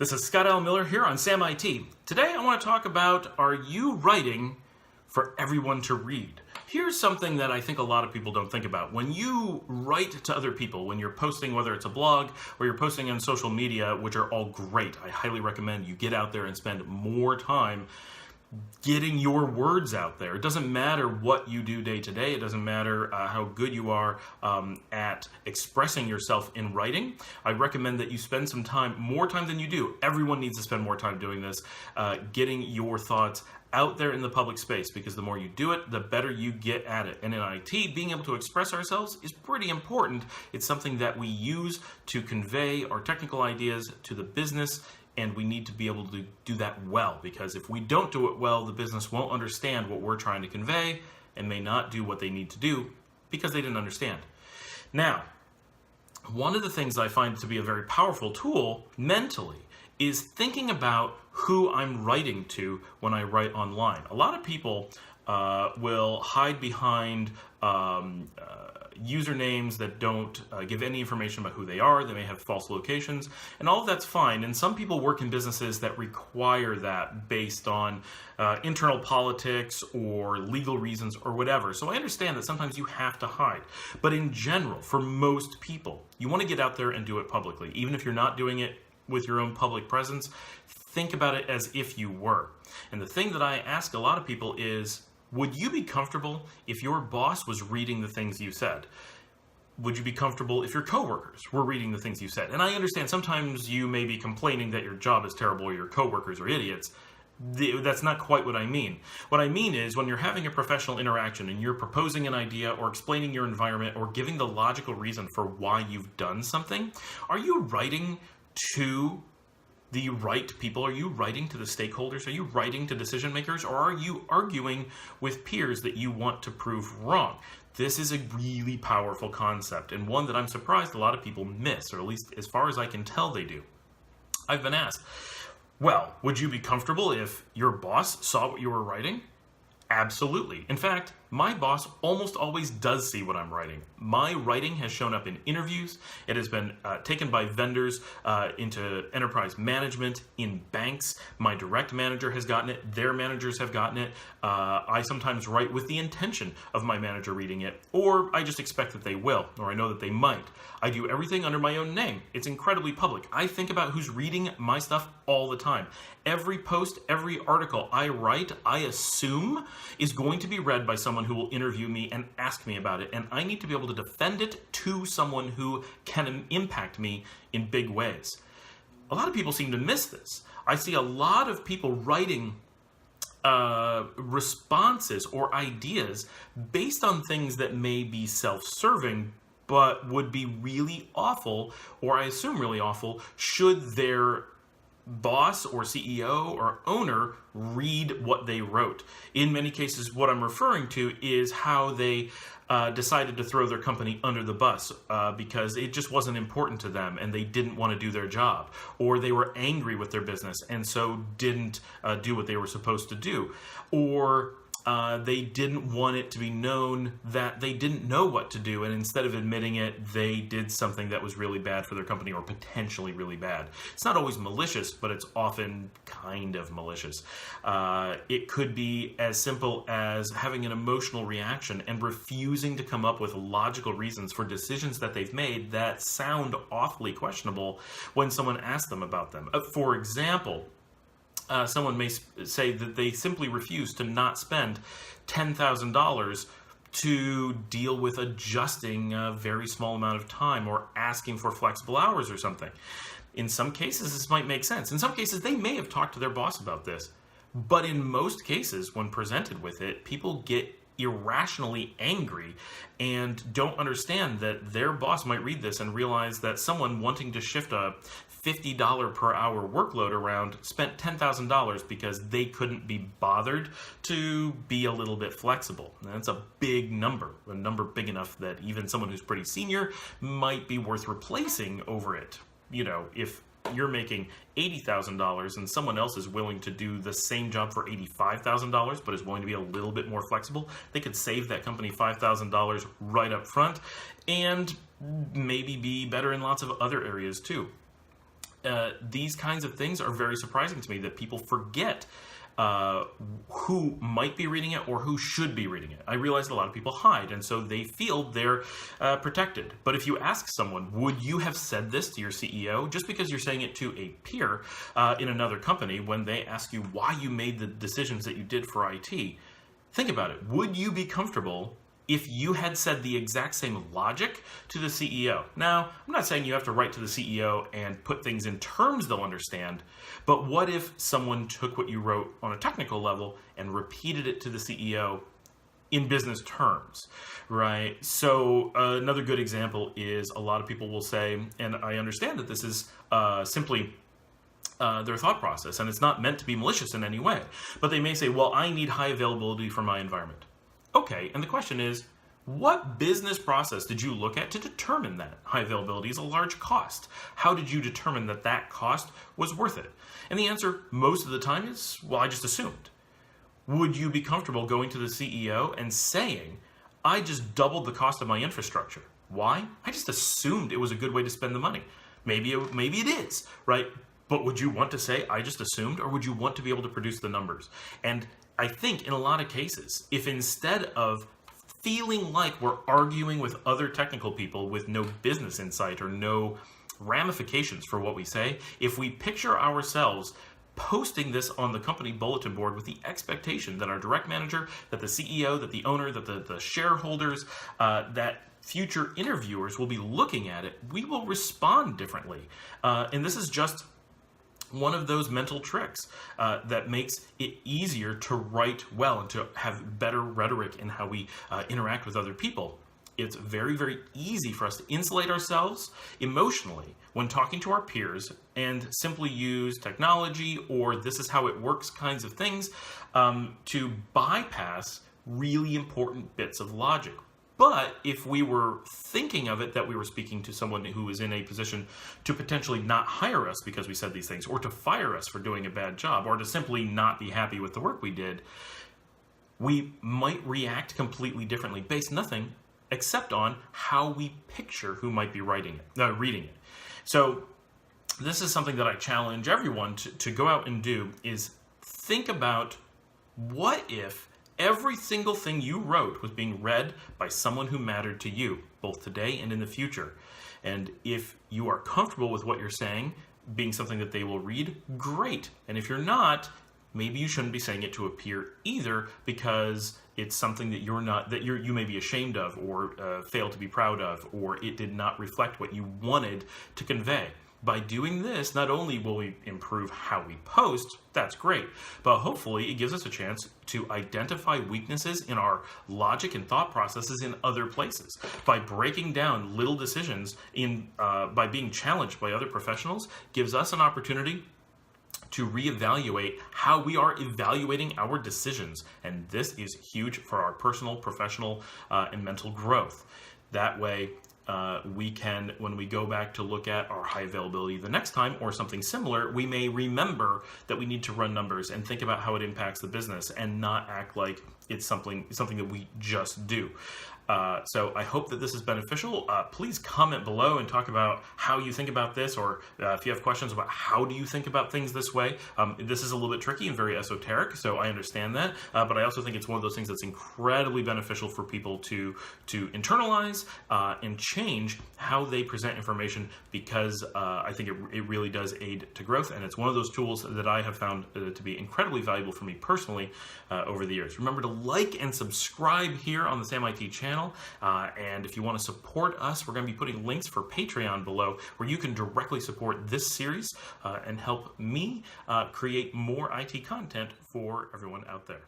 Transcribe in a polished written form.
This is Scott L. Miller here on Sam IT. Today I want to talk about, are you writing for everyone to read? Here's something that I think a lot of people don't think about. When you write to other people, when you're posting, whether it's a blog or you're posting on social media, which are all great, I highly recommend you get out there and spend more time getting your words out there. It doesn't matter what you do day to day. It doesn't matter how good you are at expressing yourself in writing. I recommend that you spend some time, more time than you do. Everyone needs to spend more time doing this, getting your thoughts out there in the public space, because the more you do it, the better you get at it. And in IT, being able to express ourselves is pretty important. It's something that we use to convey our technical ideas to the business, and we need to be able to do that well, because if we don't do it well, the business won't understand what we're trying to convey and may not do what they need to do because they didn't understand. Now, one of the things I find to be a very powerful tool mentally is thinking about who I'm writing to when I write online. A lot of people will hide behind usernames that don't give any information about who they are. They may have false locations, and all of that's fine. And some people work in businesses that require that based on internal politics or legal reasons or whatever. So I understand that sometimes you have to hide. But in general, for most people, you want to get out there and do it publicly. Even if you're not doing it with your own public presence, think about it as if you were. And the thing that I ask a lot of people is, would you be comfortable if your boss was reading the things you said? Would you be comfortable if your coworkers were reading the things you said? And I understand sometimes you may be complaining that your job is terrible or your coworkers are idiots. That's not quite what I mean. What I mean is, when you're having a professional interaction and you're proposing an idea or explaining your environment or giving the logical reason for why you've done something, are you writing to the right people? Are you writing to the stakeholders? Are you writing to decision makers? Or are you arguing with peers that you want to prove wrong? This is a really powerful concept, and one that I'm surprised a lot of people miss, or at least as far as I can tell they do. I've been asked, well, would you be comfortable if your boss saw what you were writing? Absolutely. In fact, my boss almost always does see what I'm writing. My writing has shown up in interviews. It has been taken by vendors into enterprise management, in banks. My direct manager has gotten it. Their managers have gotten it. I sometimes write with the intention of my manager reading it, or I just expect that they will, or I know that they might. I do everything under my own name. It's incredibly public. I think about who's reading my stuff all the time. Every post, every article I write, I assume is going to be read by someone who will interview me and ask me about it, and I need to be able to defend it to someone who can impact me in big ways. A lot of people seem to miss this. I see a lot of people writing responses or ideas based on things that may be self-serving, but would be really awful, or I assume really awful, should their boss or CEO or owner read what they wrote. In many cases, what I'm referring to is how they decided to throw their company under the bus because it just wasn't important to them and they didn't want to do their job, or they were angry with their business and so didn't do what they were supposed to do, or they didn't want it to be known that they didn't know what to do, and instead of admitting it, they did something that was really bad for their company, or potentially really bad. It's not always malicious, but it's often kind of malicious. It could be as simple as having an emotional reaction and refusing to come up with logical reasons for decisions that they've made that sound awfully questionable when someone asks them about them. For example, someone may say that they simply refuse to not spend $10,000 to deal with adjusting a very small amount of time or asking for flexible hours or something. In some cases, this might make sense. In some cases, they may have talked to their boss about this. But in most cases, when presented with it, people get irrationally angry and don't understand that their boss might read this and realize that someone wanting to shift a $50 per hour workload around spent $10,000 because they couldn't be bothered to be a little bit flexible. And that's a big number, a number big enough that even someone who's pretty senior might be worth replacing over it. You know, if you're making $80,000 and someone else is willing to do the same job for $85,000 but is willing to be a little bit more flexible, they could save that company $5,000 right up front and maybe be better in lots of other areas too. these kinds of things are very surprising to me, that people forget who might be reading it or who should be reading it. I realize a lot of people hide, and so they feel they're protected. But if you ask someone, would you have said this to your CEO, just because you're saying it to a peer in another company, when they ask you why you made the decisions that you did for IT, think about it. Would you be comfortable if you had said the exact same logic to the CEO? Now, I'm not saying you have to write to the CEO and put things in terms they'll understand, but what if someone took what you wrote on a technical level and repeated it to the CEO in business terms, right? So another good example is, a lot of people will say, and I understand that this is simply their thought process, and it's not meant to be malicious in any way, but they may say, well, I need high availability for my environment. Okay, and the question is, what business process did you look at to determine that high availability is a large cost? How did you determine that that cost was worth it? And the answer most of the time is, well, I just assumed. Would you be comfortable going to the CEO and saying, I just doubled the cost of my infrastructure? Why? I just assumed it was a good way to spend the money. Maybe it is, right? But would you want to say, I just assumed, or would you want to be able to produce the numbers? And I think in a lot of cases, if instead of feeling like we're arguing with other technical people with no business insight or no ramifications for what we say, if we picture ourselves posting this on the company bulletin board with the expectation that our direct manager, that the CEO, that the owner, that the shareholders, that future interviewers will be looking at it, we will respond differently. And this is just one of those mental tricks that makes it easier to write well and to have better rhetoric in how we interact with other people. It's very, very easy for us to insulate ourselves emotionally when talking to our peers and simply use technology or this is how it works kinds of things to bypass really important bits of logic. But if we were thinking of it that we were speaking to someone who is in a position to potentially not hire us because we said these things, or to fire us for doing a bad job, or to simply not be happy with the work we did, we might react completely differently based nothing except on how we picture who might be reading it. So this is something that I challenge everyone to go out and do, is think about, what if every single thing you wrote was being read by someone who mattered to you, both today and in the future? And if you are comfortable with what you're saying being something that they will read, great. And if you're not, maybe you shouldn't be saying it to a peer either, because it's something that you may be ashamed of, or fail to be proud of, or it did not reflect what you wanted to convey. By doing this, not only will we improve how we post, that's great, but hopefully it gives us a chance to identify weaknesses in our logic and thought processes in other places. By breaking down little decisions by being challenged by other professionals, gives us an opportunity to reevaluate how we are evaluating our decisions. And this is huge for our personal, professional, and mental growth. That way, we can, when we go back to look at our high availability the next time or something similar, we may remember that we need to run numbers and think about how it impacts the business, and not act like it's something that we just do. So I hope that this is beneficial. Please comment below and talk about how you think about this, or if you have questions about how do you think about things this way. This is a little bit tricky and very esoteric, so I understand that, but I also think it's one of those things that's incredibly beneficial for people to internalize and change how they present information, because I think it really does aid to growth, and it's one of those tools that I have found to be incredibly valuable for me personally over the years. Remember to like and subscribe here on the Sam IT channel. And if you want to support us, we're going to be putting links for Patreon below, where you can directly support this series and help me create more IT content for everyone out there.